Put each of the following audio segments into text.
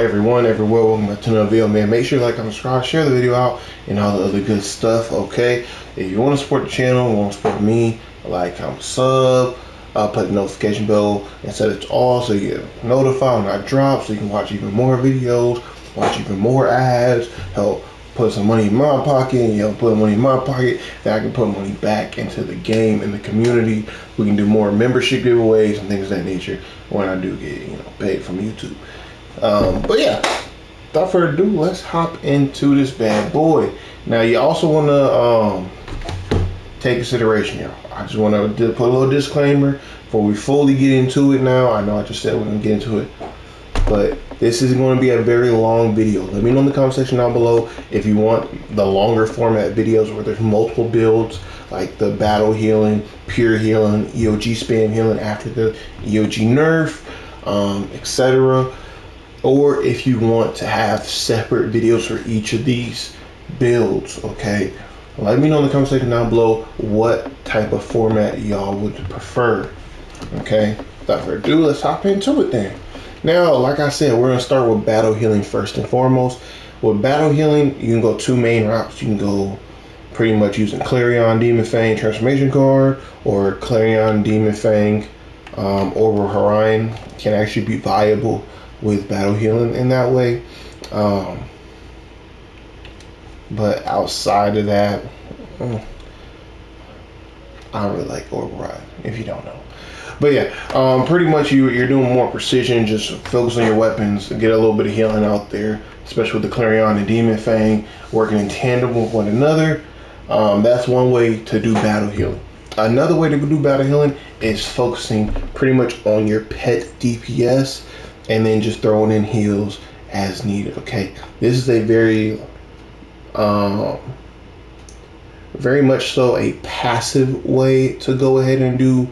everyone, everywhere. Welcome back to another video, man. Make sure you like, comment, subscribe, share the video out, and all the other good stuff, okay? If you want to support the channel, want to support me, like, comment, sub, put the notification bell and set it to all so you get notified when I drop, so you can watch even more videos, watch even more ads, help put some money in my pocket, put money in my pocket, that I can put money back into the game and the community. We can do more membership giveaways and things of that nature when I do get, paid from YouTube. But yeah, without further ado, let's hop into this bad boy. Now, you also want to take consideration here. I just want to put a little disclaimer before we fully get into it now. I know I just said we're going to get into it, but this is going to be a very long video. Let me know in the comment section down below if you want the longer format videos where there's multiple builds, like the battle healing, pure healing, EOG spam healing after the EOG nerf, etc. Or if you want to have separate videos for each of these builds, okay? Let me know in the comment section down below what type of format y'all would prefer, okay? Without further ado, let's hop into it then. Now, like I said, we're gonna start with battle healing first and foremost. With battle healing, you can go two main routes. You can go pretty much using Clarion Demon Fang transformation card, or Clarion Demon Fang Orbital Orion can actually be viable with battle healing in that way. But outside of that, I don't really like Orbital Orion, if you don't know. But yeah, pretty much you're doing more precision, just focus on your weapons, get a little bit of healing out there, especially with the Clarion and Demon Fang working in tandem with one another. That's one way to do battle healing. Another way to do battle healing is focusing pretty much on your pet DPS and then just throwing in heals as needed, okay? This is a very much so a passive way to go ahead and do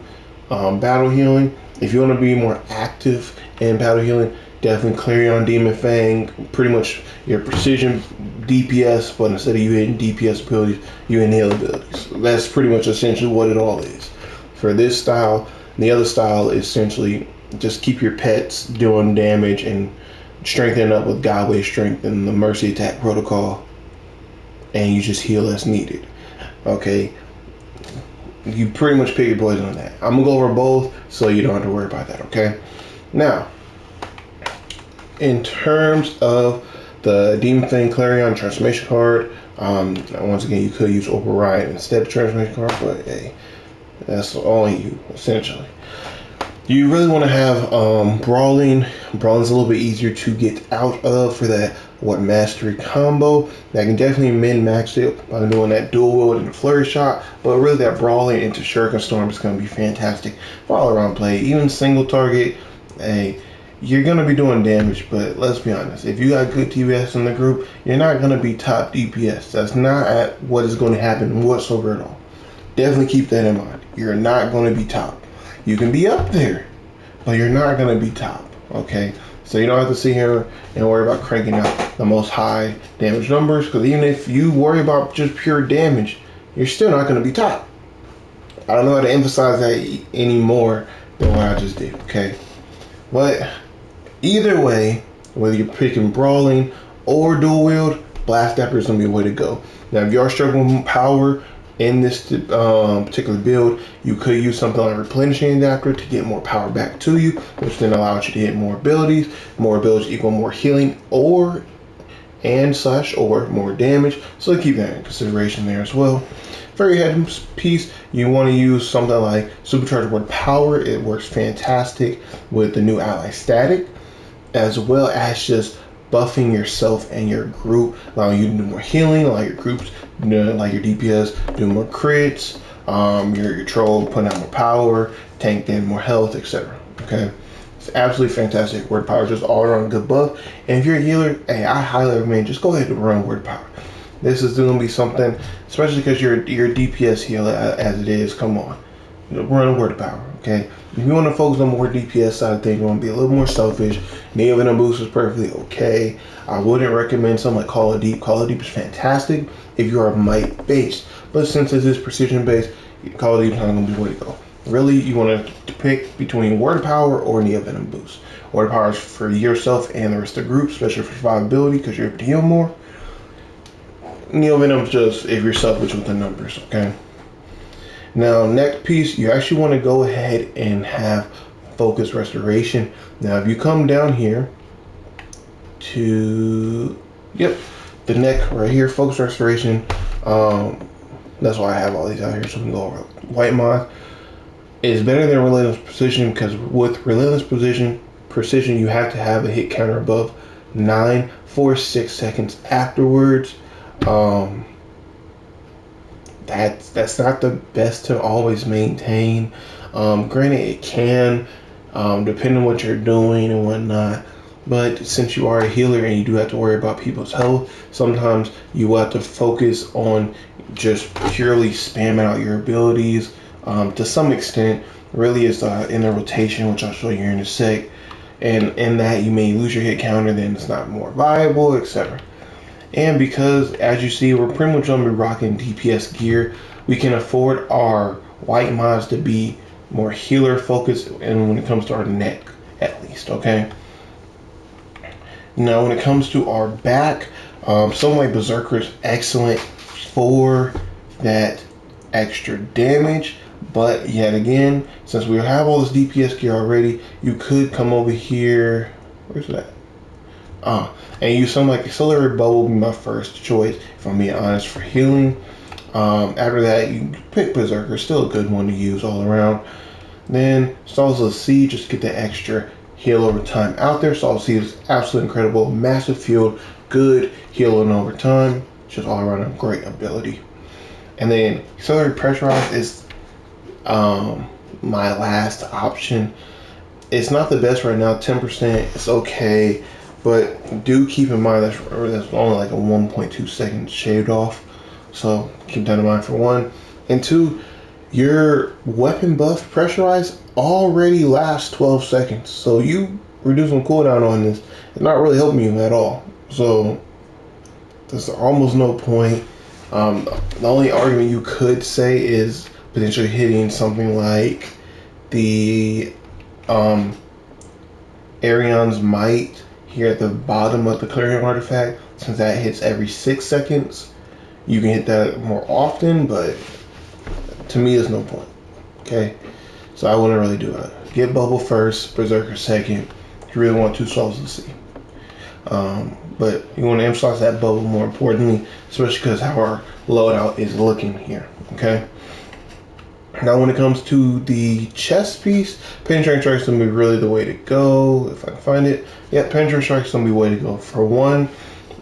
battle healing. If you want to be more active in battle healing, definitely Clarion Demon Fang, pretty much your precision DPS, but instead of you hitting DPS abilities, you hitting heal abilities. That's pretty much essentially what it all is. For this style, the other style is essentially just keep your pets doing damage and strengthen up with Godway strength and the mercy attack protocol, and you just heal as needed, okay? You pretty much pick your poison on that. I'm gonna go over both so you don't have to worry about that, okay? Now, in terms of the Demon Fang Clarion transformation card, once again, you could use Orbital Orion instead of transformation card, but hey, that's on you, essentially. You really want to have Brawling. Brawling's a little bit easier to get out of for that mastery combo. That can definitely min-max it by doing that dual wield and the flurry shot, but really that Brawling into Shuriken Storm is going to be fantastic for all around play. Even single target, hey, you're going to be doing damage, but let's be honest, if you got good DPS in the group, you're not going to be top DPS. That's not what is going to happen whatsoever at all. Definitely keep that in mind. You're not going to be top. You can be up there, but you're not going to be top, okay? So you don't have to sit here and worry about cranking out the most high damage numbers, because even if you worry about just pure damage, you're still not going to be top. I don't know how to emphasize that any more than what I just did, okay? But either way, whether you're picking Brawling or dual wield, Blast Dapper is going to be a way to go. Now, if you are struggling with power in this particular build, you could use something like Replenishing Adapter to get more power back to you, which then allows you to hit more abilities. More abilities equal more healing or more damage. So keep that in consideration there as well. For your head piece, you want to use something like Supercharged Word Power. It works fantastic with the new ally static, as well as just buffing yourself and your group, allowing you to do more healing, allow your groups, like your DPS, do more crits, your troll putting out more power, tank in more health, etc. Okay, it's absolutely fantastic. Word Power is just all around good buff. And if you're a healer, hey, I highly recommend just go ahead and run Word Power. This is going to be something, especially because you're DPS healer as it is. Come on, run Word Power. Okay, if you want to focus on more DPS side of things, you want to be a little more selfish, Neo Venom Boost is perfectly okay. I wouldn't recommend something like Call of Deep. Call of Deep is fantastic if you are might based, but since it is precision based, Call of Deep is not going to be the way to go. Really, you want to pick between Word Power or Neo Venom Boost. or the powers for yourself and the rest of the group, especially for survivability because you're able to heal more. Neo Venom's just if you're selfish with the numbers, okay? Now, next piece, you actually want to go ahead and have focus restoration. Now, if you come down here to, the neck right here, focus restoration. That's why I have all these out here, so we can go over white mod. It's better than relentless precision because with relentless precision, you have to have a hit counter above 9 for 6 seconds afterwards. That's not the best to always maintain. Granted, it can, depend on what you're doing and whatnot. But since you are a healer and you do have to worry about people's health, sometimes you will have to focus on just purely spamming out your abilities. To some extent, really is in the rotation, which I'll show you here in a sec. And in that, you may lose your hit counter, then it's not more viable, etc. And because, as you see, we're pretty much going to be rocking DPS gear, we can afford our white mods to be more healer focused, and when it comes to our neck, at least, okay? Now, when it comes to our back, something like Berserker is excellent for that extra damage, but yet again, since we have all this DPS gear already, you could come over here, where's that? And use something like Accelerated Bubble would be my first choice, if I'm being honest, for healing. After that, you pick Berserker, still a good one to use all around. Then Stalls of the Sea, just get the extra heal over time out there. Stalls of the Sea is absolutely incredible, massive field, good healing over time, just all around a great ability. And then Accelerated Pressurize is my last option. It's not the best right now, 10%, it's okay. But do keep in mind that's only like a 1.2 second shaved off. So keep that in mind for one. And two, your weapon buff Pressurize already lasts 12 seconds. So you reducing cooldown on this is not really helping you at all. So there's almost no point. The only argument you could say is potentially hitting something like the Aeon's Might here at the bottom of the Clarion artifact, since that hits every 6 seconds. You can hit that more often, but to me there's no point. Okay, so I wouldn't really do it. Get Bubble first, Berserker second, if you really want 2 Souls of the Sea. But you want to emphasize that Bubble more importantly, especially because how our loadout is looking here. Okay, now when it comes to the chest piece, Penetrating Strike is going to be really the way to go, if I can find it. Yeah, Penetrating Strike is going to be the way to go. For one,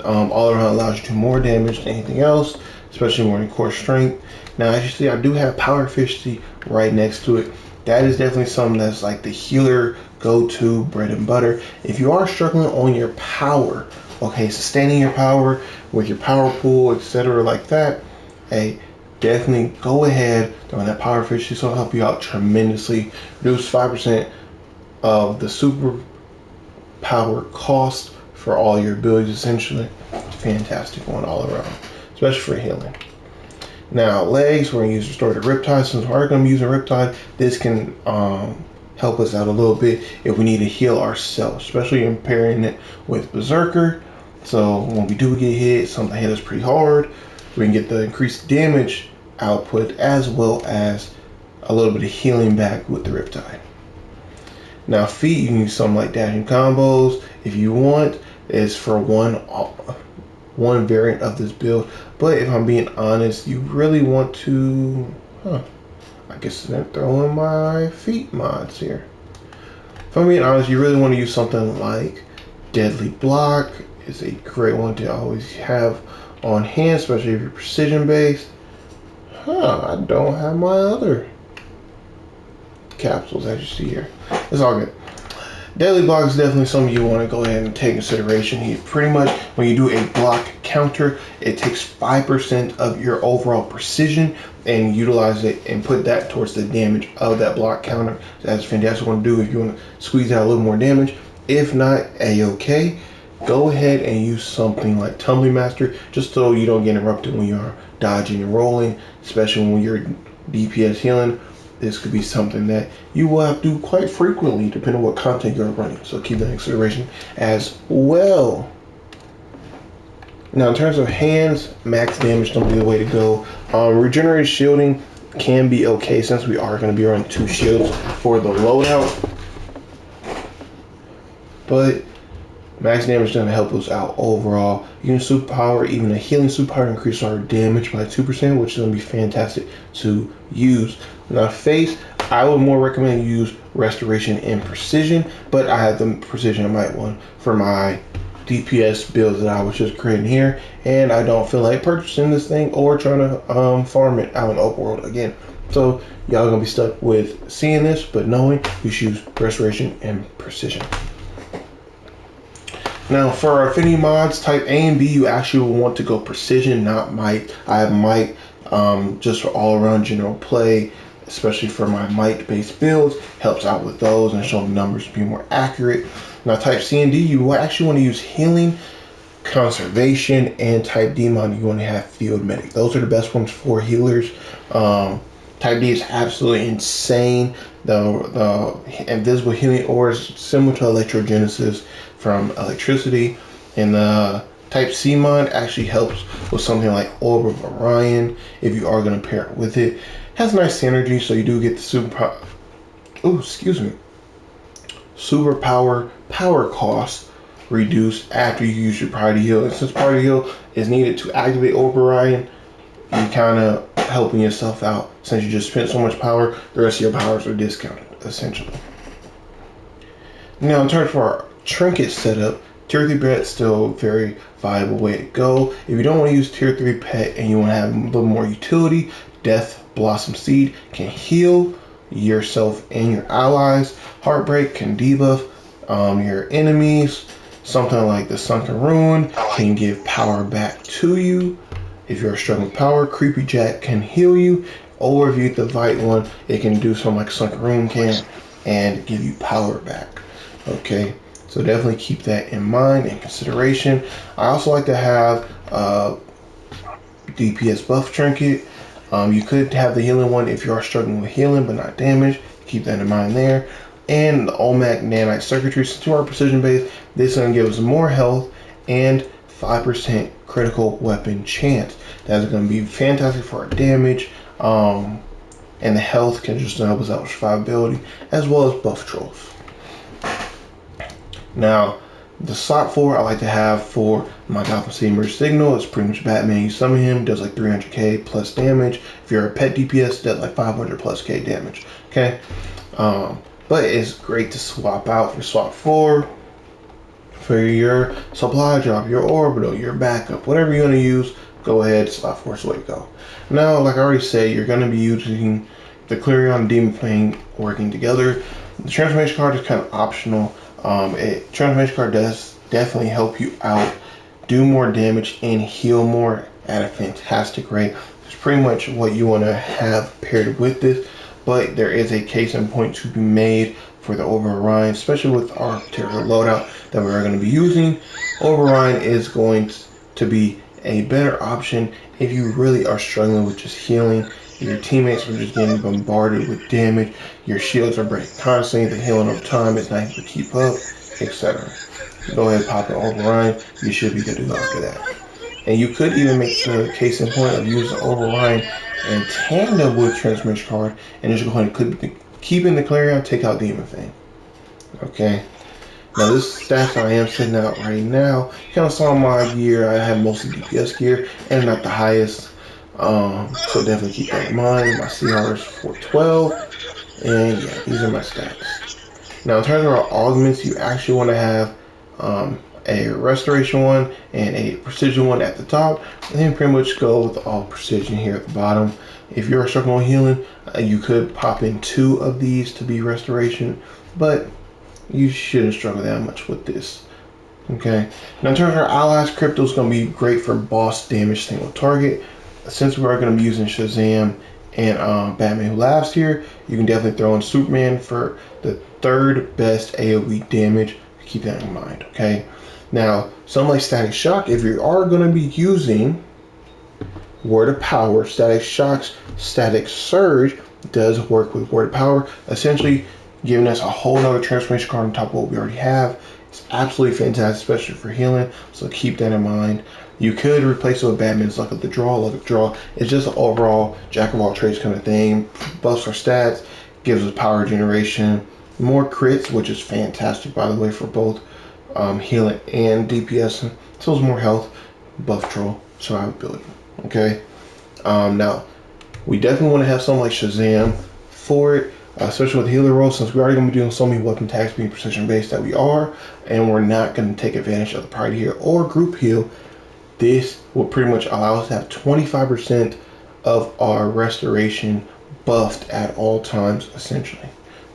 all around allows you to do more damage than anything else, especially when in core strength. Now, as you see, I do have power efficiency right next to it. That is definitely something that's like the healer go-to bread and butter. If you are struggling on your power, okay, sustaining your power with your power pool, etc., like that, hey, definitely go ahead throwing that power efficiency. So it'll help you out tremendously. Reduce 5% of the super power cost for all your abilities, essentially. Fantastic one all around, especially for healing. Now, legs, we're going to use Restorative Riptide. Since we're going to be using Riptide, this can help us out a little bit if we need to heal ourselves, especially in pairing it with Berserker. So when we do get hit, something hit us pretty hard, we can get the increased damage output as well as a little bit of healing back with the Riptide. Now, feet, you can use something like dashing combos if you want. It's for one variant of this build, but if I'm being honest, you really want to, I guess they're throwing my feet mods here. If I'm being honest, you really want to use something like Deadly Block. Is a great one to always have on hand, especially if you're precision based. I don't have my other capsules as you see here. It's all good. Deadly Block is definitely something you want to go ahead and take consideration. He pretty much, when you do a block counter, it takes 5% of your overall precision and utilize it and put that towards the damage of that block counter. That's a fantastic one to do if you want to squeeze out a little more damage. If not, a-okay. Go ahead and use something like Tumbling Master, just so you don't get interrupted when you're dodging and rolling, especially when you're DPS healing. this could be something that you will have to do quite frequently depending on what content you're running. So keep that in consideration as well. Now in terms of hands, max damage don't be the way to go. Regenerated shielding can be okay since we are going to be running 2 shields for the loadout. But max damage doesn't help us out overall. You can superpower, even a healing superpower increase our damage by 2%, which is going to be fantastic to use. Now face, I would more recommend you use restoration and precision, but I have the precision I might want for my DPS builds that I was just creating here, and I don't feel like purchasing this thing or trying to farm it out in the open world again. So y'all gonna be stuck with seeing this, but knowing you should use restoration and precision. Now for our affinity mods, type A and B, you actually will want to go precision, not might. I have might just for all around general play, especially for my might based builds, helps out with those and showing numbers to be more accurate. Now type C and D, you actually want to use healing, conservation, and type D mod, you want to have field medic. Those are the best ones for healers. Type D is absolutely insane. The invisible healing ore is similar to electrogenesis from electricity, and the type C mod actually helps with something like Orb of Orion if you are going to pair it with it. It has nice synergy, so you do get the superpower power cost reduced after you use your priority heal. And since priority heal is needed to activate Orb of Orion, you kind of helping yourself out since you just spent so much power. The rest of your powers are discounted essentially. Now in terms of our trinket setup, tier 3 pet still a very viable way to go. If you don't want to use tier 3 pet and you want to have a little more utility, Death Blossom Seed can heal yourself and your allies. Heartbreak can debuff your enemies. Something like the Sunken Ruin can give power back to you. If you're struggling with power, Creepy Jack can heal you. Or if you get the Vite one, it can do something like Sunken Ruin can and give you power back. Okay, so definitely keep that in mind and consideration. I also like to have DPS buff trinket. You could have the healing one if you are struggling with healing but not damage. Keep that in mind there. And the Olmec Nanite Circuitry, since you are precision based, this is going to give us more health and 5% critical weapon chance. That's going to be fantastic for our damage. And the health can just help us out with survivability as well as buff trolls. Now, the slot 4 I like to have for my Gotham City Merge Signal. It's pretty much Batman. You summon him, does like 300k plus damage. If you're a pet DPS, does like 500 plus k damage. Okay, but it's great to swap out for slot 4 for your supply drop, your orbital, your backup, whatever you're going to use. Go ahead, slot 4 is the way to go. Now, like I already said, you're going to be using the Clarion and Demon Fang working together. The transformation card is kind of optional. Transformation card does definitely help you out, do more damage and heal more at a fantastic rate. It's pretty much what you want to have paired with this, but there is a case in point to be made for the Orb of Orion, especially with our particular loadout that we're going to be using. Orb of Orion is going to be a better option if you really are struggling with just healing. Your teammates are just getting bombarded with damage, your shields are breaking constantly, the healing over time is not able to keep up, etc. Go ahead and pop an Orb of Orion, you should be good to go after that. And you could even make the case in point of using Orb of Orion in tandem with Transformation card and just go ahead and keep in the Clarion, take out Demon Fang. Okay. Now this stats I am setting out right now, you kind of saw my gear, I have mostly DPS gear and not the highest. So definitely keep that in mind. My CR is 412, and yeah, these are my stats. Now in terms of our augments, you actually want to have a restoration one and a precision one at the top, and then pretty much go with all precision here at the bottom. If you're struggling with healing, you could pop in 2 of these to be restoration, but you shouldn't struggle that much with this. Okay, now in terms of our allies, Crypto is going to be great for boss damage single target. Since we are going to be using Shazam and Batman Who Laughs here, you can definitely throw in Superman for the 3rd best AoE damage. Keep that in mind, okay? Now, something like Static Shock, if you are going to be using Word of Power, Static Shock's Static Surge does work with word power, essentially giving us a whole nother transformation card on top of what we already have. It's absolutely fantastic, especially for healing, so keep that in mind. You could replace it with Batman's Luck of the Draw. Luck of the Draw is just an overall jack of all trades kind of thing. Buffs our stats, gives us power generation, more crits, which is fantastic by the way for both healing and DPS. So it's more health, buff troll, survivability. Okay. Now we definitely want to have something like Shazam for it, especially with the healer role, since we're already going to be doing so many weapon attacks being precision based that we are, and we're not going to take advantage of the priority heal or group heal. This will pretty much allow us to have 25% of our restoration buffed at all times, essentially.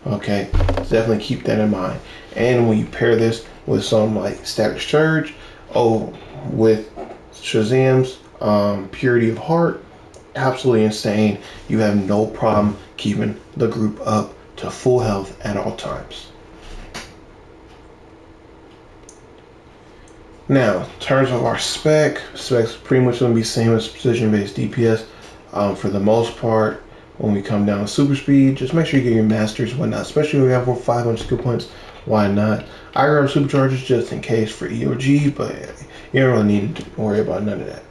Okay, so definitely keep that in mind. And when you pair this with something like Static Surge, with Shazam's Purity of Heart, absolutely insane. You have no problem keeping the group up to full health at all times. Now, in terms of our specs pretty much going to be same as precision-based DPS for the most part. When we come down to super speed, just make sure you get your masters and whatnot, especially when we have over 500 skill points. Why not? I grab supercharges just in case for EOG, but you don't really need to worry about none of that.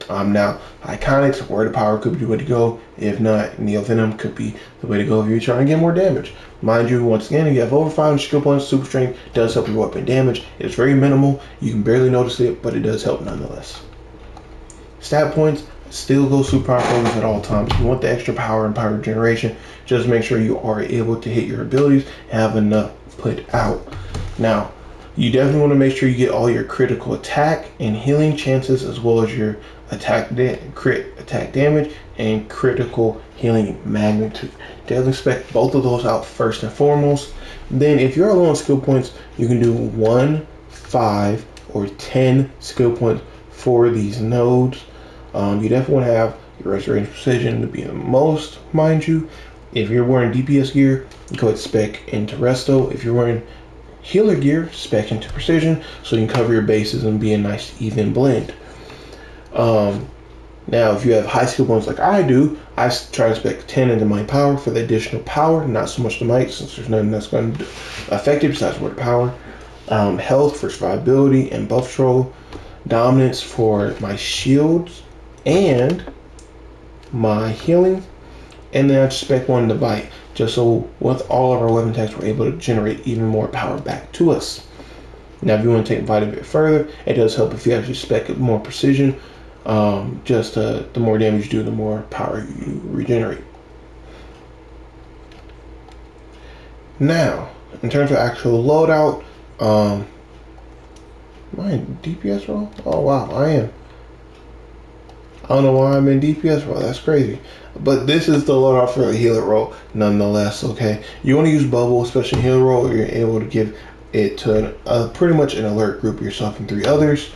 Now, Iconics, Word of Power could be the way to go. If not, Neo Venom could be the way to go if you're trying to get more damage. Mind you, once again, if you have over 500 skill points, Super Strength does help your weapon damage. It's very minimal. You can barely notice it, but it does help nonetheless. Stat points, still go super power focus at all times. If you want the extra power and power generation, just make sure you are able to hit your abilities and have enough put out. Now, you definitely want to make sure you get all your critical attack and healing chances, as well as your crit attack damage and critical healing magnitude. Definitely spec both of those out first and foremost. Then if you're low on skill points, you can do 1, 5, or 10 skill points for these nodes. You definitely want to have your restoration precision to be the most, mind you. If you're wearing DPS gear, go ahead spec into resto. If you're wearing healer gear, spec into precision, so you can cover your bases and be a nice even blend. Now if you have high skill points like I do, I try to spec 10 into my power for the additional power, not so much the might, since there's nothing that's going to affect it besides word power. Health for survivability and buff troll, dominance for my shields and my healing, and then I just spec one to bite, just so with all of our weapon attacks we're able to generate even more power back to us. Now if you want to take bite a bit further, it does help if you actually spec more precision. The more damage you do, the more power you regenerate. Now, in terms of actual loadout, am I in DPS role? Oh wow, I am. I don't know why I'm in DPS role, that's crazy. But this is the loadout for the healer role, nonetheless, okay? You want to use bubble, especially in healer role, you're able to give it to pretty much an alert group, yourself and 3 others.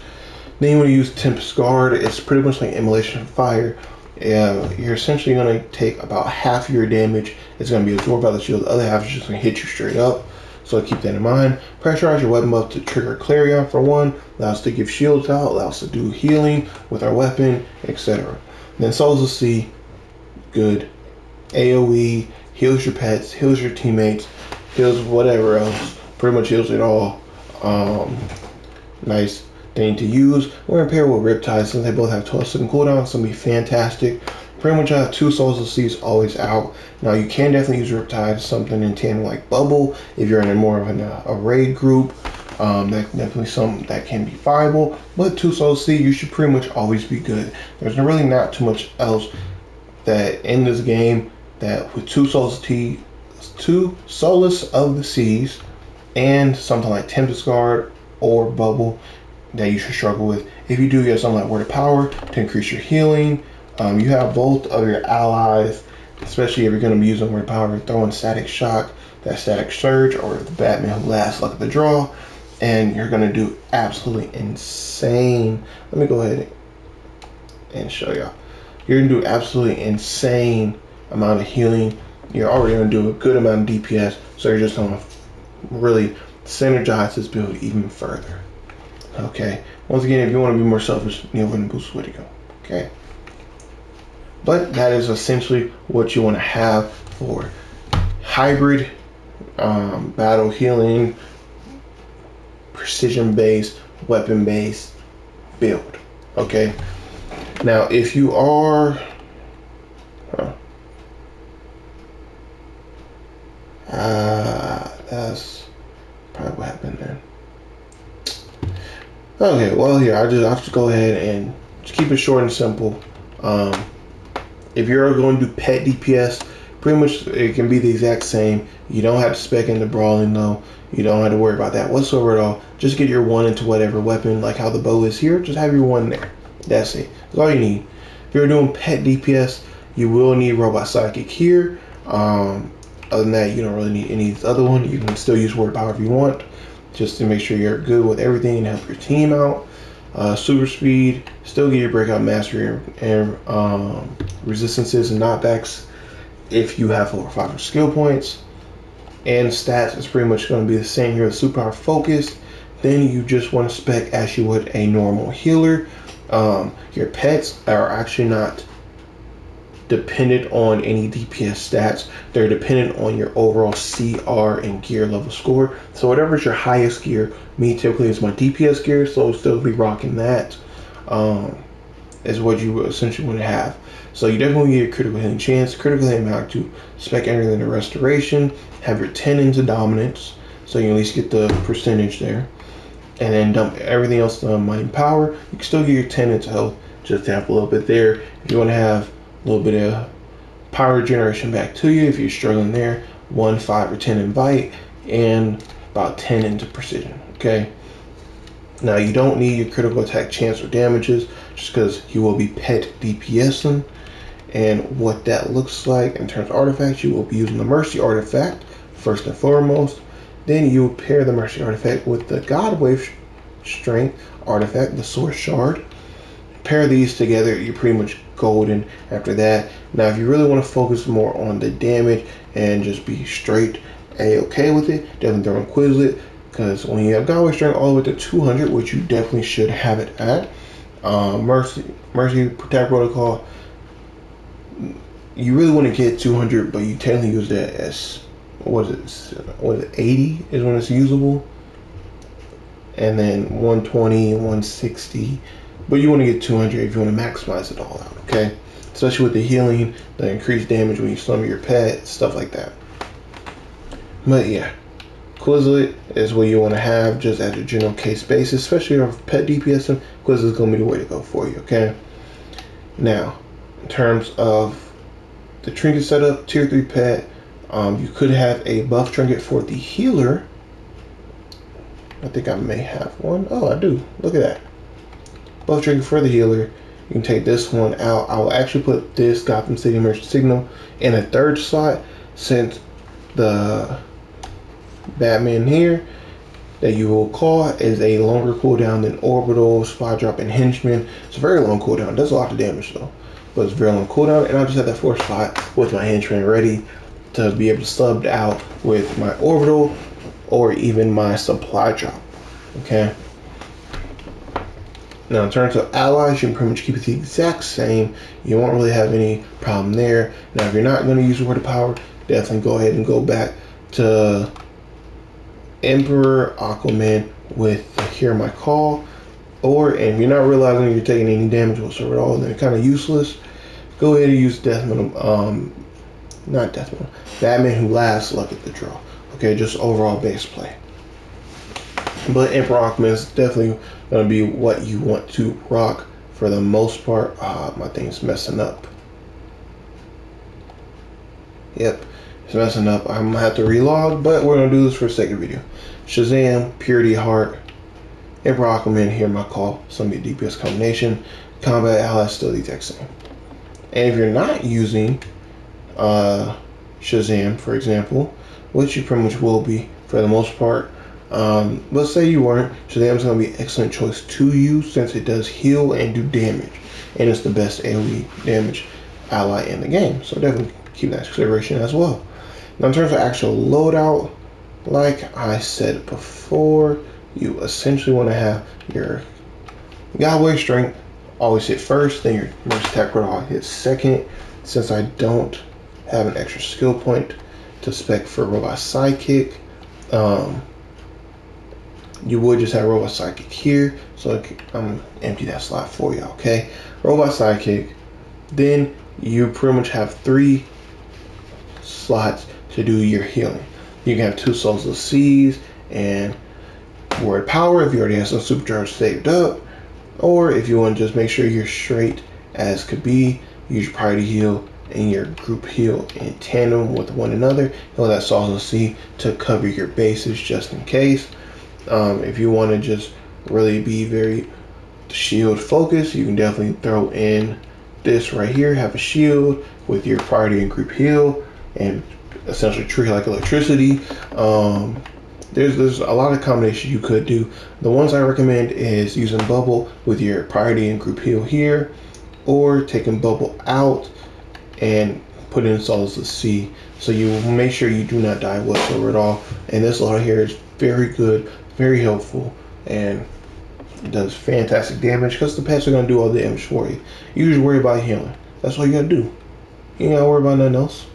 Then you want to use Tempest Guard. It's pretty much like Immolation of Fire. You're essentially going to take about half your damage. It's going to be absorbed by the shield. The other half is just going to hit you straight up. So keep that in mind. Pressurize your weapon buff to trigger Clarion for 1. Allows us to give shields out. Allows us to do healing with our weapon, etc. Then Souls of Sea. Good. AoE. Heals your pets. Heals your teammates. Heals whatever else. Pretty much heals it all. Nice thing to use. We're going to pair with Riptide since they both have 12-second cooldowns. It's going to be fantastic. Pretty much I have 2 Souls of Seas always out. Now you can definitely use Riptide, something in tandem like Bubble if you're in more of a raid group. That's definitely something that can be viable. But 2 Souls of Sea, you should pretty much always be good. There's really not too much else that in this game that with 2 Souls of the Seas and something like Tempest Guard or Bubble that you should struggle with. If you do, you have something like Word of Power to increase your healing. You have both of your allies, especially if you're going to be using Word of Power, throwing Static Shock, that Static Surge, or the Batman who lasts Luck of the Draw, and you're going to do absolutely insane. Let me go ahead and show y'all. You're going to do absolutely insane amount of healing. You're already going to do a good amount of DPS, so you're just going to really synergize this build even further. Okay, once again, if you want to be more selfish, Neo Venom Boost is the way to go. Okay, but that is essentially what you want to have for hybrid battle healing, precision based, weapon based build. Okay. Now, if you are that's probably what happened then. Okay, well here I'll just go ahead and just keep it short and simple. If you're going to do pet DPS, pretty much it can be the exact same. You don't have to spec into brawling though. You don't have to worry about that whatsoever at all. Just get your one into whatever weapon, like how the bow is here. Just have your one there. That's it. That's all you need. If you're doing pet DPS, you will need robot psychic here. Other than that, you don't really need any of these other one. You can still use word power if you want, just to make sure you're good with everything and help your team out. Super speed, still get your breakout mastery and resistances and knockbacks if you have over 500 skill points. And stats is pretty much going to be the same here. Super power focused. Then you just want to spec as you would a normal healer. Your pets are actually not dependent on any DPS stats. They're dependent on your overall CR and gear level score. So whatever is your highest gear, me typically is my DPS gear, so I'll still be rocking that. Is what you essentially want to have. So you definitely get a critical hitting chance, critical hitting back to spec everything into restoration, have your 10 into dominance, so you at least get the percentage there. And then dump everything else on might and power. You can still get your 10 into health, just tap a little bit there. If you want to have a little bit of power generation back to you, if you're struggling there, 1, 5, or 10 in bite, and about 10 into precision. Okay. Now you don't need your critical attack chance or damages, just because you will be pet DPSing. And what that looks like in terms of artifacts, you will be using the Mercy artifact first and foremost. Then you will pair the Mercy artifact with the God Wave Strength artifact, the Source Shard. Pair these together, you're pretty much golden after that. Now if you really want to focus more on the damage and just be straight A-okay with it, definitely throw in Quizlet, because when you have God Wave Strength all the way to 200, which you definitely should have it at, Mercy Protect Protocol, you really want to get 200, but you technically use that as, what is it, 80 is when it's usable, and then 120, 160, but you want to get 200 if you want to maximize it all out, okay? Especially with the healing, the increased damage when you summon your pet, stuff like that. But yeah, Quizlet is what you want to have just as a general case basis, especially if pet DPS. Quizlet is going to be the way to go for you, okay? Now, in terms of the trinket setup, tier 3 pet, you could have a buff trinket for the healer. I think I may have one. Oh, I do. Look at that. Buff trinket for the healer. You can take this one out. I will actually put this Gotham City Emergency Signal in a third slot, since the Batman here that you will call is a longer cooldown than Orbital, Spot Drop, and Henchman. It's a very long cooldown. It does a lot of damage though, but it's a very long cooldown. And I just have that fourth spot with my Henchman ready to be able to sub out with my Orbital or even my Supply Drop. Okay. Now in terms of allies, you can pretty much keep it the exact same. You won't really have any problem there. Now if you're not going to use Word of Power, definitely go ahead and go back to Emperor Aquaman with Hear My Call, or if you're not realizing you're taking any damage whatsoever at all, then it's kind of useless, go ahead and use Batman Who Laughs Luck at the Draw. Okay, just overall base play. But Emperor Aquaman is definitely going to be what you want to rock for the most part. My thing's messing up. Yep, it's messing up. I'm going to have to relog, but we're going to do this for a second video. Shazam, Purity Heart, Emperor Aquaman, Hear My Call, some of your DPS combination, combat allies still the exact same. And if you're not using Shazam, for example, which you pretty much will be for the most part, let's say you weren't, Shazam's going to be an excellent choice to use, since it does heal and do damage, and it's the best AoE damage ally in the game. So definitely keep that in consideration as well. Now in terms of actual loadout, like I said before, you essentially want to have your God Wave Strength always hit first, then your Mercy Attack Protocol hit second. Since I don't have an extra skill point to spec for Robot Sidekick. You would just have Robot Sidekick here, so I'm gonna empty that slot for you, okay? Robot Sidekick. Then you pretty much have 3 slots to do your healing. You can have 2 Souls of Seas and Word Power if you already have some supercharge saved up, or if you want to just make sure you're straight as could be, use your priority heal and your group heal in tandem with one another. You'll that Souls of the Sea to cover your bases just in case. If you want to just really be very shield focused, you can definitely throw in this right here, have a shield with your priority and group heal, and essentially treat it like electricity. There's a lot of combinations you could do. The ones I recommend is using bubble with your priority and group heal here, or taking bubble out and put in Souls of the Sea, so you make sure you do not die whatsoever at all. And this loadout here is very good, very helpful, and it does fantastic damage because the pets are going to do all the damage for you. You just worry about healing. That's all you got to do. You ain't got to worry about nothing else.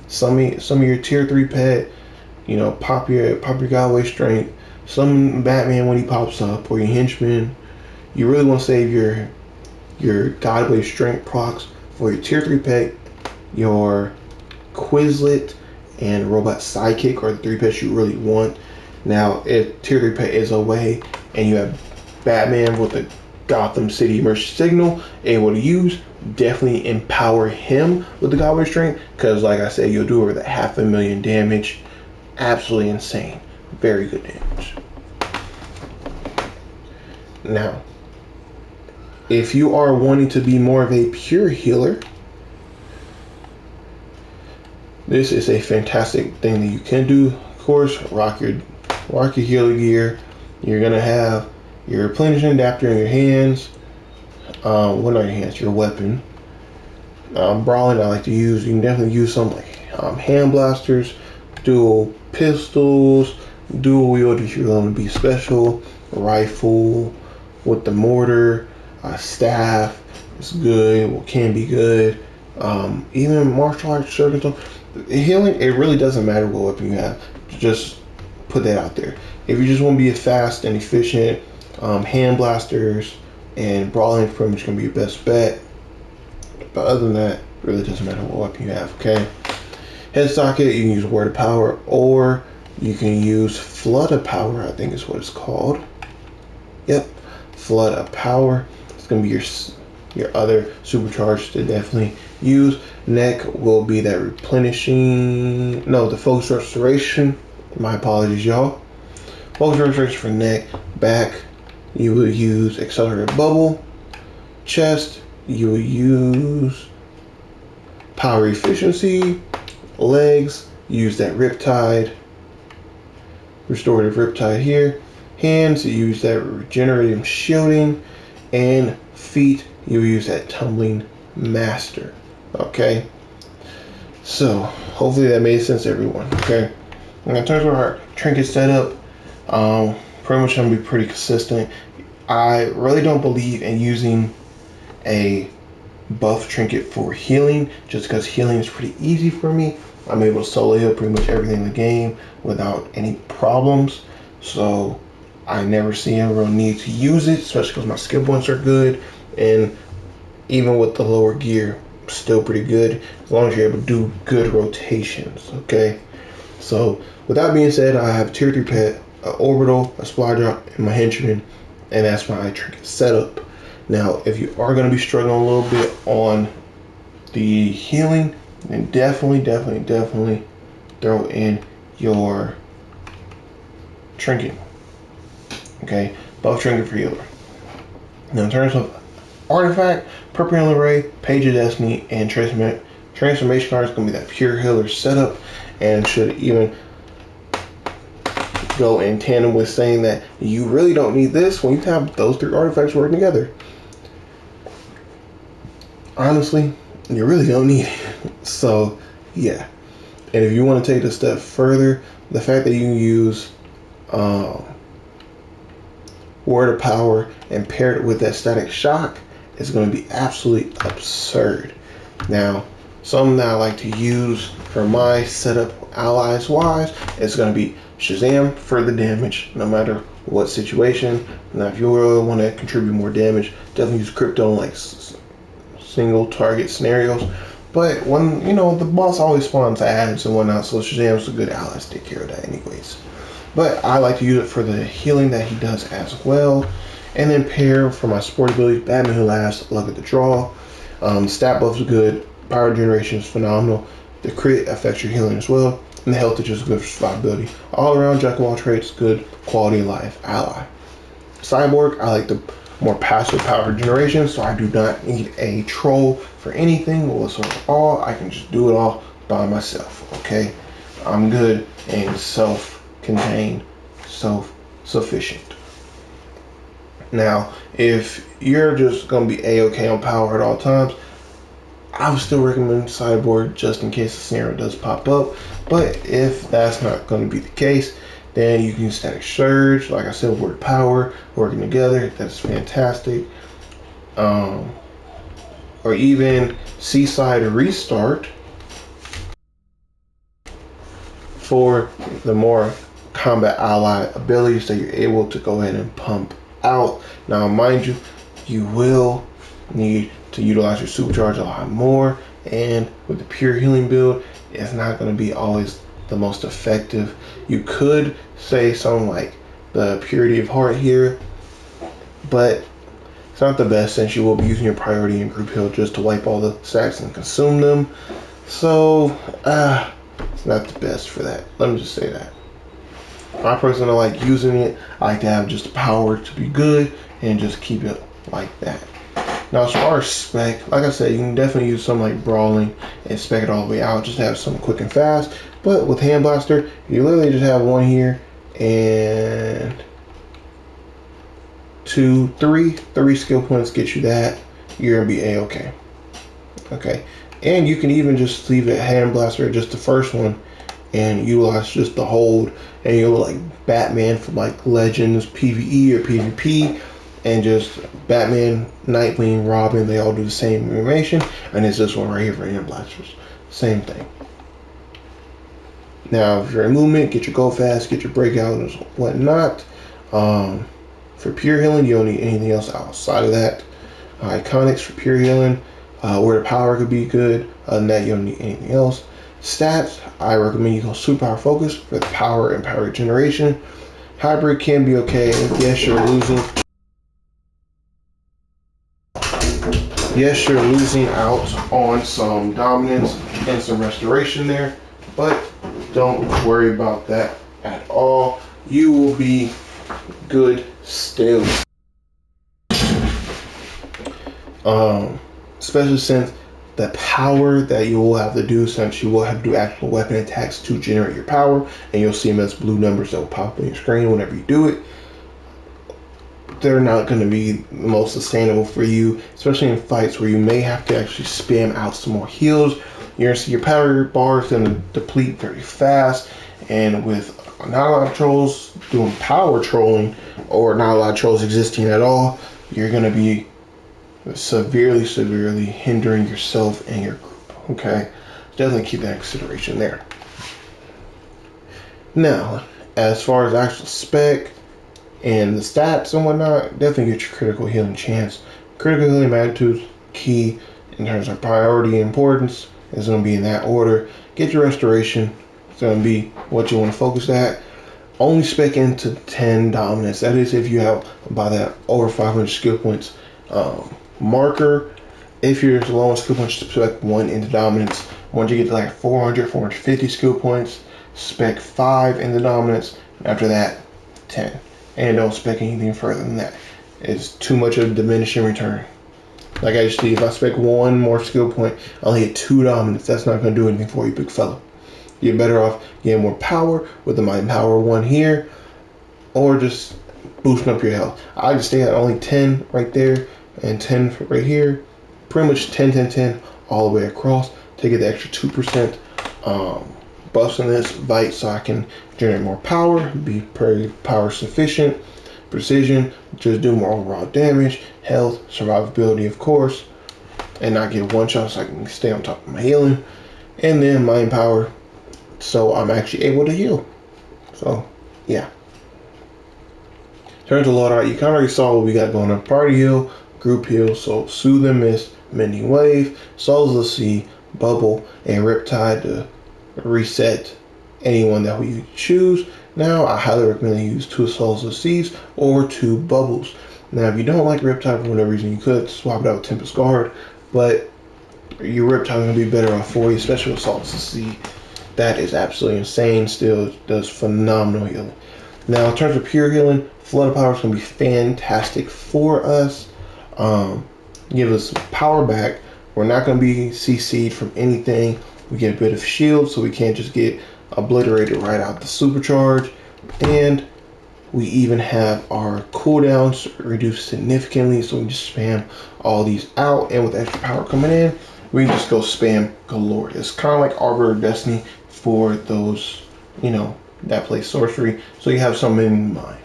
Some of your tier 3 pet, you know, pop your Godway strength. Some Batman when he pops up, or your henchman. You really want to save your Godway strength procs for your tier 3 pet, your Quizlet, and Robot Sidekick are the 3 pets you really want. Now, if tier 3 pet is away and you have Batman with the Gotham City Emergency Signal able to use, definitely empower him with the Godway strength, because like I said, you'll do over the 500,000 damage. Absolutely insane. Very good damage. Now, if you are wanting to be more of a pure healer, this is a fantastic thing that you can do. Of course, rock your healer gear. You're gonna have your replenishing adapter in your hands. Well, not your hands, your weapon. Brawling, I like to use. You can definitely use some like hand blasters, dual pistols, dual wield if you're going to be special, rifle with the mortar, staff. It's good. Well, can be good. Even martial arts circuits. Healing, it really doesn't matter what weapon you have. Just put that out there. If you just want to be fast and efficient, hand blasters and brawling pretty much gonna be your best bet. But other than that, it really doesn't matter what weapon you have. Okay. Head socket, you can use Word of Power, or you can use Flood of Power. I think is what it's called. Yep, Flood of Power. It's gonna be your other supercharge to definitely use. Neck will be that replenishing. No, the focus restoration. My apologies, y'all. Focus restoration for neck. Back, you will use accelerated bubble. Chest, you will use power efficiency. Legs, use that riptide. Restorative riptide here. Hands, you use that regenerative shielding. And feet, you use that tumbling master. Okay, so hopefully that made sense to everyone. Okay, and in terms of our trinket setup, pretty much gonna be pretty consistent. I really don't believe in using a buff trinket for healing, just because healing is pretty easy for me. I'm able to solo heal pretty much everything in the game without any problems, so I never see a real need to use it, especially because my skill points are good, and even with the lower gear, still pretty good as long as you're able to do good rotations. Okay, so with that being said, I have a tier 3 pet, an orbital, a supply drop, and my henchman, and that's my trinket setup. Now, if you are going to be struggling a little bit on the healing, then definitely throw in your trinket. Okay, buff trinket for healer. Now, in terms of artifact, Purple Healing Ray, Page of Destiny, and Transformation card is going to be that pure healer setup, and should even go in tandem with saying that you really don't need this when you have those 3 artifacts working together. Honestly, you really don't need it. So, yeah. And if you want to take it a step further, the fact that you can use Word of Power and pair it with that Static Shock is going to be absolutely absurd. Now, Something that I like to use for my setup allies wise is going to be Shazam for the damage, no matter what situation. Now, if you really want to contribute more damage, definitely use Crypto in like single target scenarios. But when, you know, the boss always spawns ads and whatnot, so Shazam's a good ally to take care of that anyways. But I like to use it for the healing that he does as well. And then pair for my support ability, Batman Who Laughs, Luck at the Draw. Stat buffs are good, power generation is phenomenal. The crit affects your healing as well. And the health is just good for survivability. All around, jack of all trades, good quality of life ally. Cyborg, I like the more passive power generation, so I do not need a troll for anything whatsoever. I can just do it all by myself, okay? I'm good and self-contained, self-sufficient. Now, if you're just going to be A-okay on power at all times, I would still recommend Cyborg just in case the scenario does pop up. But if that's not going to be the case, then you can use Static Surge. Like I said, word power, working together, that's fantastic. Or even Seaside Restart for the more combat ally abilities that you're able to go ahead and pump out. Now, mind you, you will need to utilize your supercharge a lot more, and with the pure healing build, it's not going to be always the most effective. You could say something like the Purity of Heart here, but it's not the best since you will be using your priority and group heal just to wipe all the stacks and consume them. So it's not the best for that. Let me just say that. I personally like using it. I like to have just the power to be good and just keep it like that. Now, as far as spec, like I said, you can definitely use something like Brawling and spec it all the way out. Just have something quick and fast. But with Hand Blaster, you literally just have one here and two, three skill points get you that. You're gonna be A-okay. Okay, and you can even just leave it Hand Blaster, just the first one, and utilize just the hold, and you'll like Batman from like Legends, PvE or PvP. And just Batman, Nightwing, Robin, they all do the same animation. And it's this one right here for Hand Blasters. Same thing. Now, if you're in movement, get your go fast, get your breakout and whatnot. For pure healing, you don't need anything else outside of that. Iconics for pure healing. Where the power could be good. Other than that, you don't need anything else. Stats, I recommend you go super power focus for the power and power generation. Hybrid can be okay. Yes, you're losing. Yes, you're losing out on some dominance and some restoration there, but don't worry about that at all. You will be good still. Especially since the power that you will have to do, since you will have to do actual weapon attacks to generate your power, and you'll see them as blue numbers that will pop on your screen whenever you do it. They're not going to be the most sustainable for you, especially in fights where you may have to actually spam out some more heals. You're going to see your power bars going to deplete very fast, and with not a lot of trolls doing power trolling, or not a lot of trolls existing at all, you're going to be severely hindering yourself and your group. Okay, definitely keep that in consideration there. Now, as far as actual spec and the stats and whatnot, definitely get your critical healing chance. Critical healing magnitude key in terms of priority and importance is going to be in that order. Get your restoration. It's going to be what you want to focus at. Only spec into 10 dominance. That is if you have about that over 500 skill points marker. If you're low on skill points, spec 1 into dominance. Once you get to like 400, 450 skill points, spec 5 into dominance. After that, 10. And don't spec anything further than that. It's too much of a diminishing return. Like I just see, if I spec 1 more skill point, I only hit 2 dominance. That's not going to do anything for you, big fella. You're better off getting more power with the Might Power 1 here, or just boosting up your health. I just stay at only 10 right there, and 10 right here. Pretty much 10, 10, 10 all the way across to get the extra 2% buffs in this bite, so I can generate more power, be pretty power sufficient, precision, just do more overall damage, health, survivability, of course. and not get one shot, so I can stay on top of my healing. And then mind power, so I'm actually able to heal. So yeah. Turn to loadout, you kind of already saw what we got going on. Party heal, group heal, so Soothe and Mist, Mending Wave, Souls of the Sea, Bubble, and Riptide to reset anyone that we choose. Now, I highly recommend you use 2 Souls of the Seas or 2 Bubbles. Now, if you don't like Riptide for whatever reason, you could swap it out with Tempest Guard, but your Riptide is going to be better off for you, especially with Souls of the Sea. That is absolutely insane. Still does phenomenal healing. Now, in terms of pure healing, Flood of Power is going to be fantastic for us. Give us power back. We're not going to be CC'd from anything. We get a bit of shield, so we can't just get obliterated right out the supercharge. And we even have our cooldowns reduced significantly, so we can just spam all these out. And with extra power coming in, we can just go spam galore. It's kind of like Arbor of Destiny for those, you know, that play sorcery. So you have something in mind.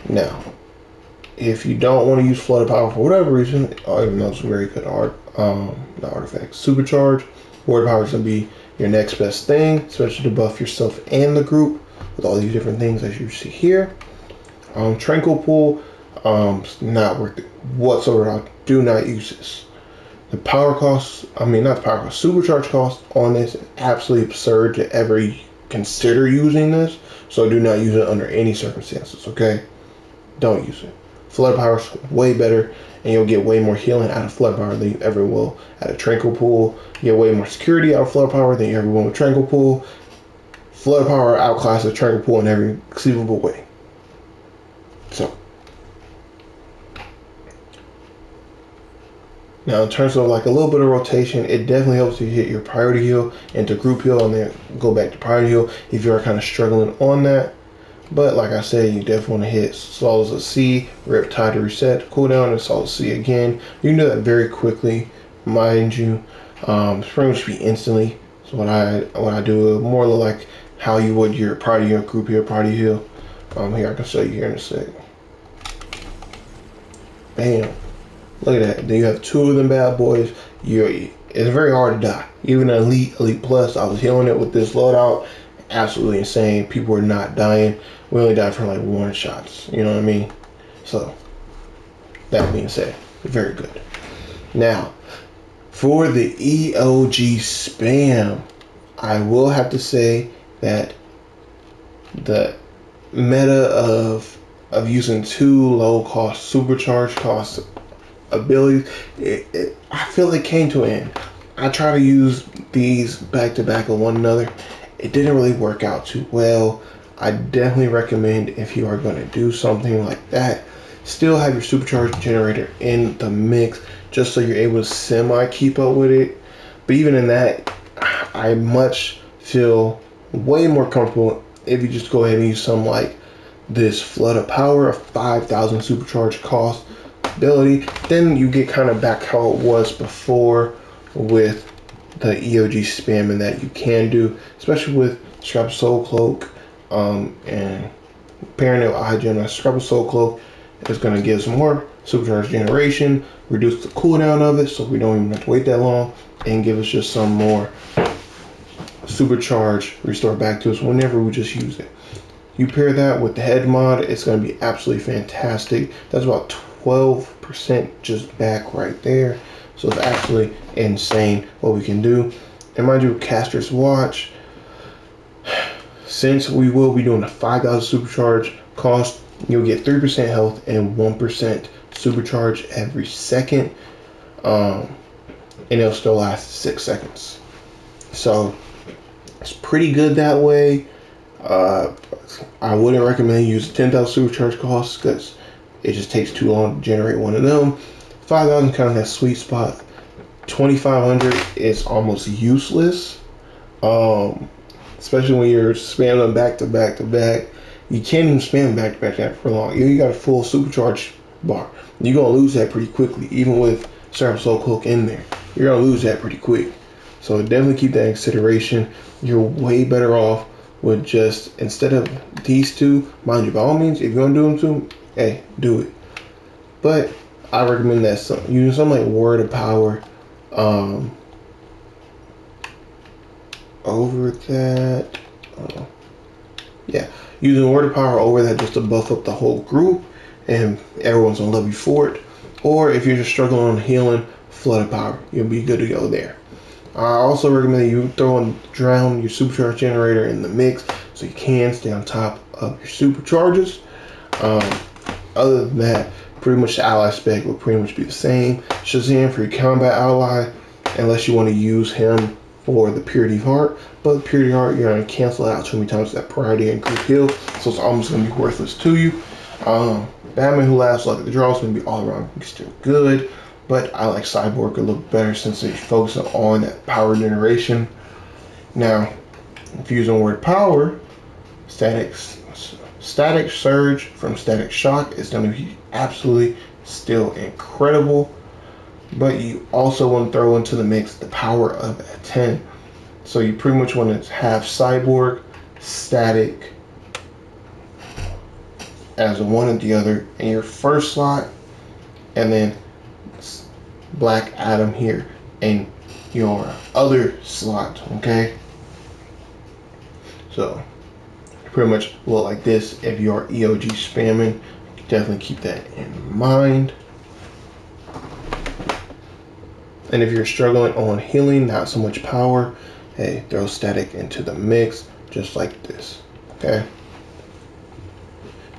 Now, if you don't want to use Flood of Power for whatever reason, even though it's a very good not artifact, supercharge, Word Power is going to be your next best thing, especially to buff yourself and the group with all these different things as you see here. Tranquil Pool, not worth it whatsoever. Do not use this. The power cost, not the power cost, supercharge cost on this is absolutely absurd to ever consider using this. So do not use it under any circumstances, okay? Don't use it. Flood Power is way better, and you'll get way more healing out of Flood Power than you ever will out of Tranquil Pool. You get way more security out of Flood Power than you ever will with Tranquil Pool. Flood Power outclasses Tranquil Pool in every conceivable way. So, now in terms of like a little bit of rotation, it definitely helps you hit your priority heal into group heal and then go back to priority heal if you're kind of struggling on that. But like I said, you definitely want to hit Souls of the Sea, Riptide to reset, cooldown, and Souls of the Sea again. You can do that very quickly, mind you. It's pretty much be instantly. So what I do more like how you would your priority heal, group heal, priority heal. Here I can show you here in a sec. Bam. Look at that. Then you have 2 of them bad boys. It's very hard to die. Even Elite Plus, I was healing it with this loadout. Absolutely insane. People were not dying. We only died from like 1 shots. You know what I mean? So, that being said, very good. Now, for the EOG spam, I will have to say that the meta of using 2 low cost supercharge cost abilities, I feel it came to an end. I try to use these back to back of one another. It didn't really work out too well. I definitely recommend, if you are going to do something like that, still have your supercharged generator in the mix just so you're able to semi keep up with it. But even in that, I much feel way more comfortable if you just go ahead and use something like this Flood of Power, a 5,000 supercharge cost ability. Then you get kind of back how it was before with the EOG spamming that you can do, especially with Scrap of Soul Cloak and pairing it with iGen. Scrap of Soul Cloak is going to give some more supercharged generation, reduce the cooldown of it so we don't even have to wait that long, and give us just some more supercharge restore back to us whenever we just use it. You pair that with the head mod, it's going to be absolutely fantastic. That's about 12% just back right there. So it's actually insane what we can do. And mind you, Caster's Watch, since we will be doing a 5,000 supercharge cost, you'll get 3% health and 1% supercharge every second. And it'll still last 6 seconds. So it's pretty good that way. I wouldn't recommend using 10,000 supercharge costs because it just takes too long to generate one of them. 5,000 kind of that sweet spot. 2,500 is almost useless, especially when you're spamming back to back to back. You can't even spam back to back to back for long. You got a full supercharge bar. You're gonna lose that pretty quickly, even with Seraph Soul Cloak in there. You're gonna lose that pretty quick. So definitely keep that in consideration. You're way better off with just, instead of these 2, mind you, by all means, if you're gonna do them too, hey, do it. But I recommend that using something like Word of Power over that. Yeah, using Word of Power over that just to buff up the whole group, and everyone's gonna love you for it. Or if you're just struggling on healing, Flood of Power, you'll be good to go there. I also recommend that you drown your supercharge generator in the mix so you can stay on top of your supercharges. Other than that, pretty much the ally spec will pretty much be the same. Shazam for your combat ally, unless you want to use him for the Purity of Heart. But the Purity of Heart, you're going to cancel it out too many times that priority and group heal, so it's almost going to be worthless to you. Batman Who Laughs Luck at the Draw is going to be all around still good, but I like Cyborg a little better since they focus on that power generation. Now, if you're using Word Power, Static Surge from Static Shock is going to be absolutely still incredible, but you also want to throw into the mix the power of a 10. So you pretty much want to have Cyborg, Static as one and the other in your first slot, and then Black Adam here in your other slot, okay? So pretty much look like this if you're EOG spamming. Definitely keep that in mind. And if you're struggling on healing, not so much power, hey, throw Static into the mix just like this, okay?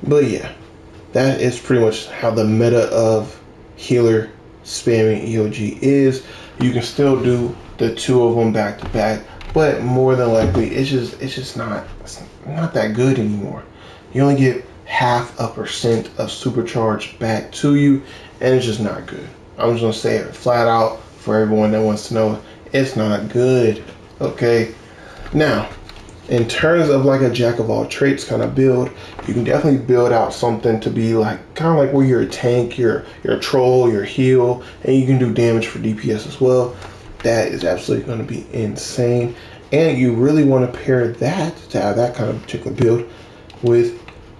But yeah, that is pretty much how the meta of healer spamming EOG is. You can still do the two of them back to back, but more than likely it's just not that good anymore. You only get 0.5% of supercharge back to you, and it's just not good. I'm just gonna say it flat out for everyone that wants to know, it's not good. Okay, now in terms of like a jack of all trades kind of build, you can definitely build out something to be like kind of like where you're a tank, you're a troll, you're a heal, and you can do damage for DPS as well. That is absolutely going to be insane, and you really want to pair that to have that kind of particular build with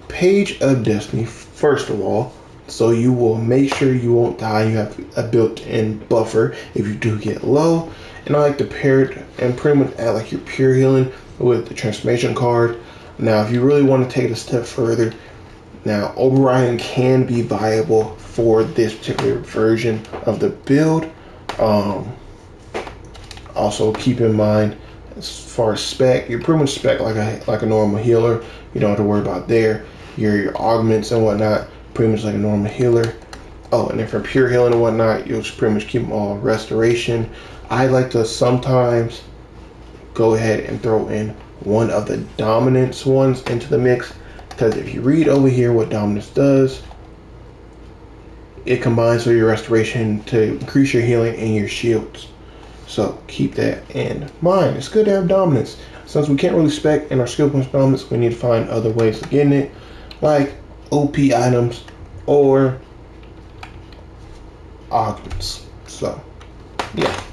Page of Destiny first of all, so you will make sure you won't die. You have a built-in buffer if you do get low, and I like to pair it and pretty much add like your pure healing with the transformation card. Now if you really want to take it a step further, now overriding can be viable for this particular version of the build. Also keep in mind, as far as spec, you're pretty much spec like a normal healer. You don't have to worry about your augments and whatnot, pretty much like a normal healer. Oh, and then for pure healing and whatnot, you'll just pretty much keep them all restoration. I like to sometimes go ahead and throw in one of the dominance ones into the mix, because if you read over here what dominance does, it combines with your restoration to increase your healing and your shields. So keep that in mind. It's good to have dominance. Since we can't really spec in our skill points dominance, we need to find other ways of getting it, like OP items or augments. So yeah.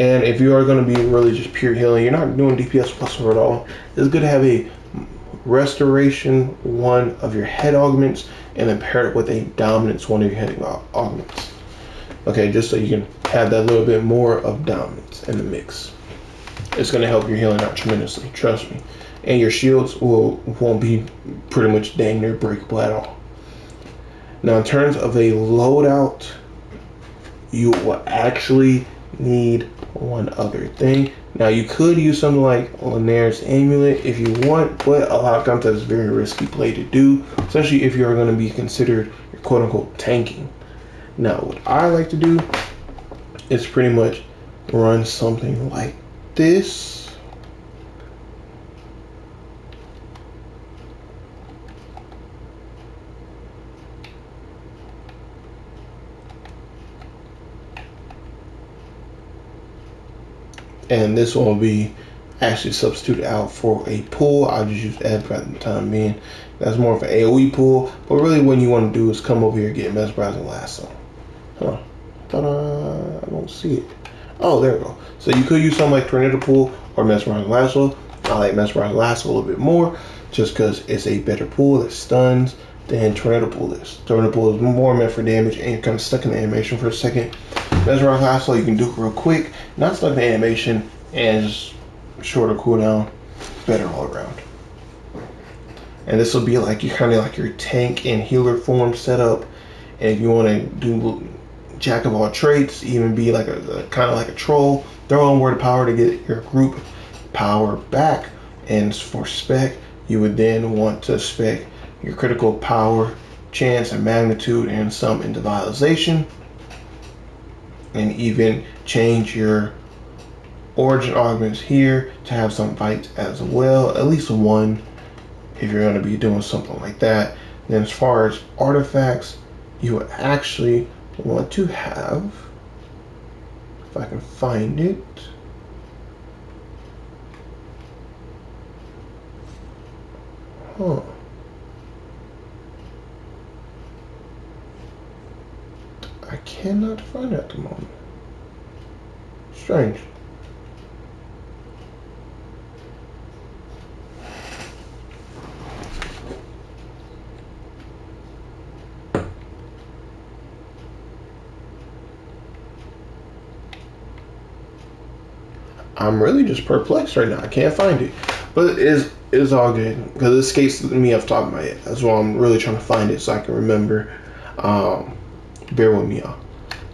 And if you are going to be really just pure healing, you're not doing DPS whatsoever at all, it's good to have a restoration one of your head augments and then pair it with a dominance one of your head augments. Okay, just so you can have that little bit more of dominance in the mix. It's going to help your healing out tremendously, trust me. And your shields won't be pretty much dang near breakable at all. Now in terms of a loadout, you will actually need one other thing. Now you could use something like Lanier's Amulet if you want, but a lot of times that's a very risky play to do, especially if you're going to be considered quote unquote tanking. Now what I like to do is pretty much run something like this. And this one will be actually substituted out for a pull. I'll just use Ed for the time being. That's more of an AoE pull, but really what you want to do is come over here and get Mesmerizing Lasso. Huh. Ta-da. I don't see it. Oh, there we go. So you could use something like Tornado Pull or Mesmerizing Lasso. I like Mesmerizing Lasso a little bit more just because it's a better pull that stuns than Tornado Pull is. Tornado Pull is more meant for damage, and you're kind of stuck in the animation for a second. Mesmerize Lasso, you can do it real quick, not stuck in the animation, and just shorter cooldown, better all around. And this will be like you kind of like your tank and healer form setup. And if you want to do jack of all traits, even be like a kind of like a troll, throw on word of power to get your group power back. And for spec, you would then want to spec your critical power, chance, and magnitude, and some individualization, and even change your origin augments here to have some fights as well, at least one if you're going to be doing something like that. Then as far as artifacts, you would actually want to have, if I can find it, I cannot find it at the moment. Strange. I'm really just perplexed right now. I can't find it, but it's all good because it escapes me off the top of my head. That's why I'm really trying to find it so I can remember. Bear with me, y'all.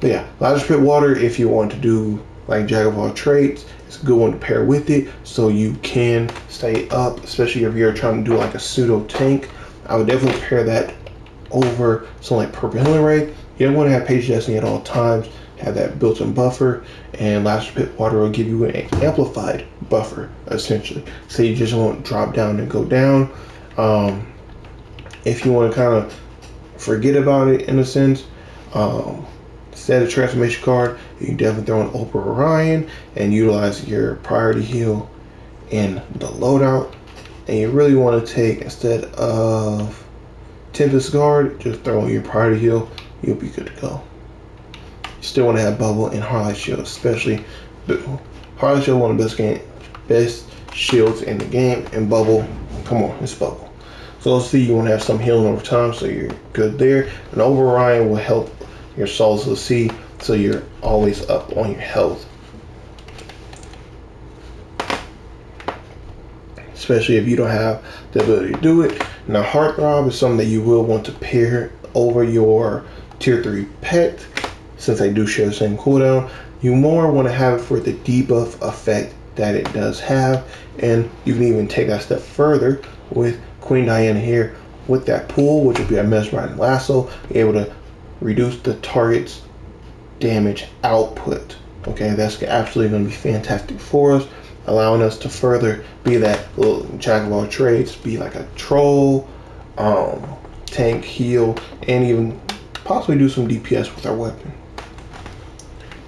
But yeah, Ladder Spit Water, if you want to do like Jack of all traits, it's a good one to pair with it so you can stay up, especially if you're trying to do like a pseudo tank. I would definitely pair that over something like Purple Healing Ray. You don't want to have Page Destiny at all times, have that built-in buffer, and Ladder Spit Water will give you an amplified buffer essentially, so you just won't drop down and go down. If you want to kind of forget about it in a sense, instead of transformation card, you can definitely throw in Oprah Orion and utilize your priority heal in the loadout. And you really want to take, instead of Tempest Guard, just throw in your priority heal. You'll be good to go. You still want to have Bubble and Highlight Shield, especially Highlight Shield, one of the best shields in the game, and Bubble, come on, it's Bubble. So let's see, you want to have some healing over time, so you're good there. And Orion will help your Souls of the Sea, so you're always up on your health. Especially if you don't have the ability to do it. Now, Heartthrob is something that you will want to pair over your Tier 3 pet, since they do share the same cooldown. You more want to have it for the debuff effect that it does have, and you can even take that step further with Queen Diana here with that pool, which would be a Mesmerizing Lasso, be able to reduce the target's damage output. Okay, that's absolutely going to be fantastic for us, allowing us to further be that little jack of all trades, be like a troll, tank, heal, and even possibly do some DPS with our weapon.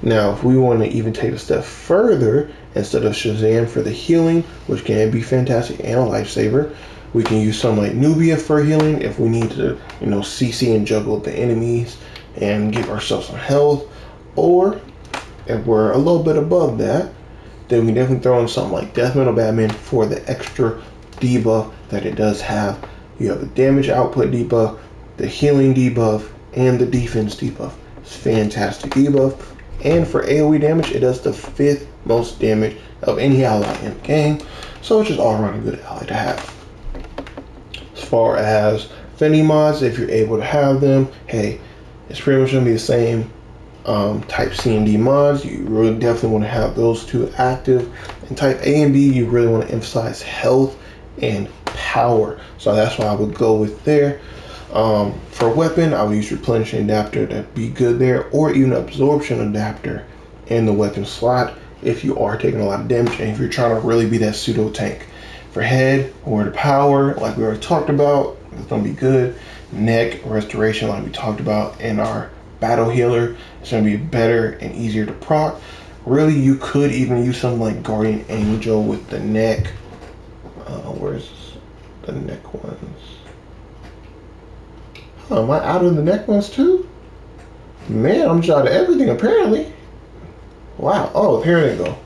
Now, if we want to even take a step further, instead of Shazam for the healing, which can be fantastic and a lifesaver, we can use something like Nubia for healing if we need to, CC and juggle the enemies and give ourselves some health. Or if we're a little bit above that, then we definitely throw in something like Death Metal Batman for the extra debuff that it does have. You have the damage output debuff, the healing debuff, and the defense debuff. It's fantastic debuff. And for AoE damage, it does the 5th most damage of any ally in the game. So it's just all around a good ally to have. As far as Fendi mods, if you're able to have them, hey, it's pretty much going to be the same type C and D mods. You really definitely want to have those two active. And type A and B, you really want to emphasize health and power. So that's why I would go with there. For weapon, I would use replenishing adapter to be good there, or even absorption adapter in the weapon slot if you are taking a lot of damage and if you're trying to really be that pseudo tank. For head, or the power, like we already talked about, it's gonna be good. Neck restoration, like we talked about in our battle healer, it's gonna be better and easier to proc. Really, you could even use something like Guardian Angel with the neck. Where's the neck ones? Am I out of the neck ones too? Man, I'm just out of everything apparently. Wow. Oh, here they go.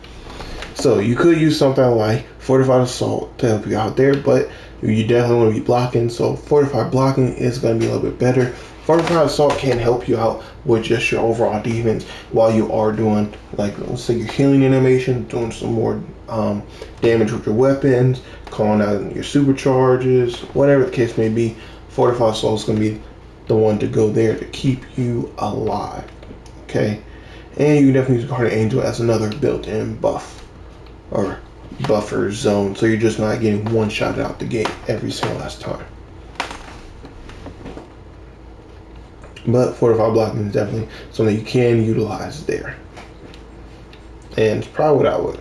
So you could use something like Fortified Assault to help you out there, but you definitely want to be blocking. So fortified blocking is going to be a little bit better. Fortified assault can help you out with just your overall defense while you are doing, like, let's say your healing animation, doing some more damage with your weapons, calling out your supercharges, whatever the case may be. Fortified assault is going to be the one to go there to keep you alive. Okay, and you can definitely use Guardian Angel as another built-in buff or buffer zone, so you're just not getting one shot out the gate every single last time. But fortified blocking is definitely something you can utilize there, and it's probably what I would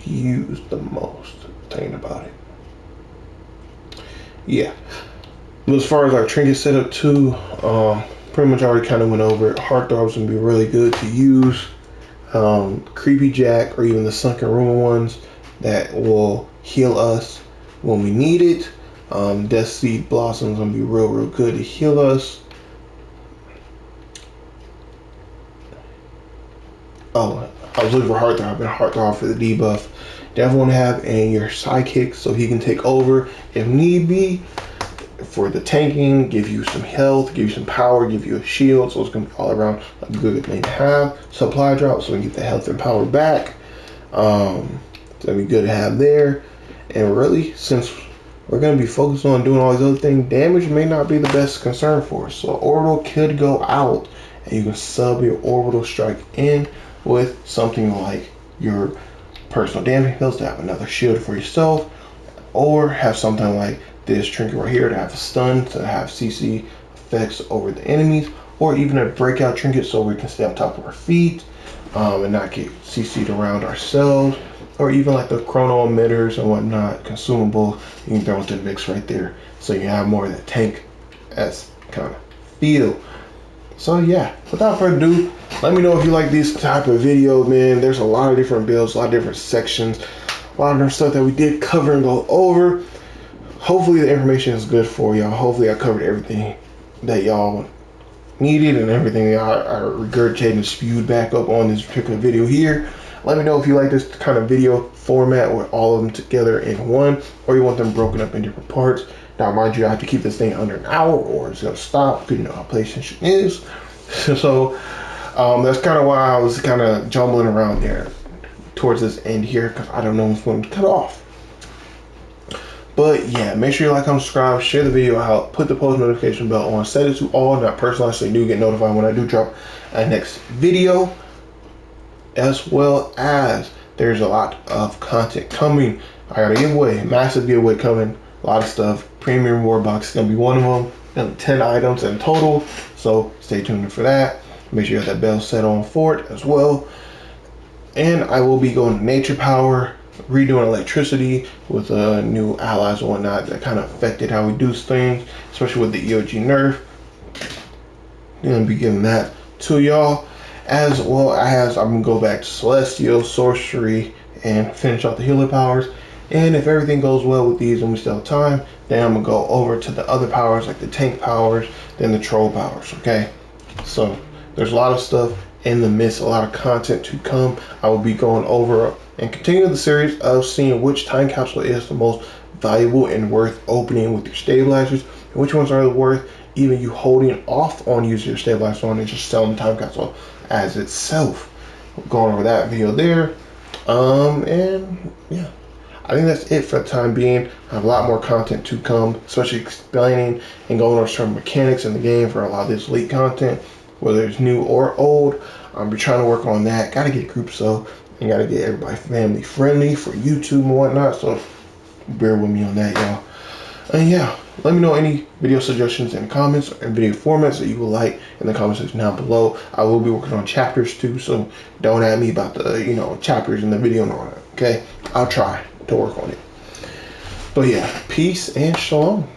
use the most, thinking about it. Yeah, but as far as our trinket setup too, pretty much already kind of went over it. Heartthrobs can be really good to use. Creepy Jack or even the Sunken Ruin ones that will heal us when we need it. Death Seed Blossoms gonna be real good to heal us. Oh, I was looking for Heartthrob, and Heartthrob for the debuff. Definitely want to have in your sidekick so he can take over if need be. For the tanking, give you some health, give you some power, give you a shield, so it's going to be all around a good thing to have. Supply drop, so we can get the health and power back. It's going to be good to have there. And really, since we're going to be focused on doing all these other things, damage may not be the best concern for us. So orbital could go out, and you can sub your orbital strike in with something like your personal damage heals to have another shield for yourself, or have something like this trinket right here to have a stun, to have CC effects over the enemies, or even a breakout trinket so we can stay on top of our feet and not get CC'd around ourselves, or even like the chrono emitters and whatnot, consumable, you can throw into the mix right there so you have more of that tank as kind of feel. So yeah, without further ado, let me know if you like these type of videos, man. There's a lot of different builds, a lot of different sections, a lot of different stuff that we did cover and go over. Hopefully the information is good for y'all. Hopefully I covered everything that y'all needed and everything I regurgitated and spewed back up on this particular video here. Let me know if you like this kind of video format with all of them together in one, or you want them broken up in different parts. Now mind you, I have to keep this thing under an hour or it's gonna stop, because you know how PlayStation is. So that's kind of why I was kind of jumbling around there towards this end here, because I don't know what's going to cut off. But yeah, make sure you like, comment, subscribe, share the video out, put the post notification bell on, set it to all, not personalized, so you do get notified when I do drop a next video. As well as there's a lot of content coming. I got a giveaway, massive giveaway coming, a lot of stuff. Premium reward box is gonna be one of them. Gonna be 10 items in total, so stay tuned for that. Make sure you have that bell set on for it as well. And I will be going to nature power, redoing electricity with new allies and whatnot that kind of affected how we do things, especially with the EOG Nerf. I'm gonna be giving that to y'all, as well as I'm gonna go back to Celestial, Sorcery, and finish off the healer powers. And if everything goes well with these and we still have time, then I'm gonna go over to the other powers, like the tank powers, then the troll powers. Okay, so there's a lot of stuff in the midst, a lot of content to come. I will be going over and continue the series of seeing which time capsule is the most valuable and worth opening with your stabilizers, and which ones are worth even you holding off on using your stabilizer on and just selling the time capsule as itself. Going over that video there. And yeah, I think that's it for the time being. I have a lot more content to come, especially explaining and going over some mechanics in the game for a lot of this leak content, whether it's new or old. I'll be trying to work on that. Gotta get groups up and gotta get everybody family friendly for YouTube and whatnot, so bear with me on that, y'all. And yeah, let me know any video suggestions in the comments and video formats that you would like in the comment section down below. I will be working on chapters too, so don't at me about the chapters in the video and all that. Okay, I'll try to work on it. But yeah, peace and shalom.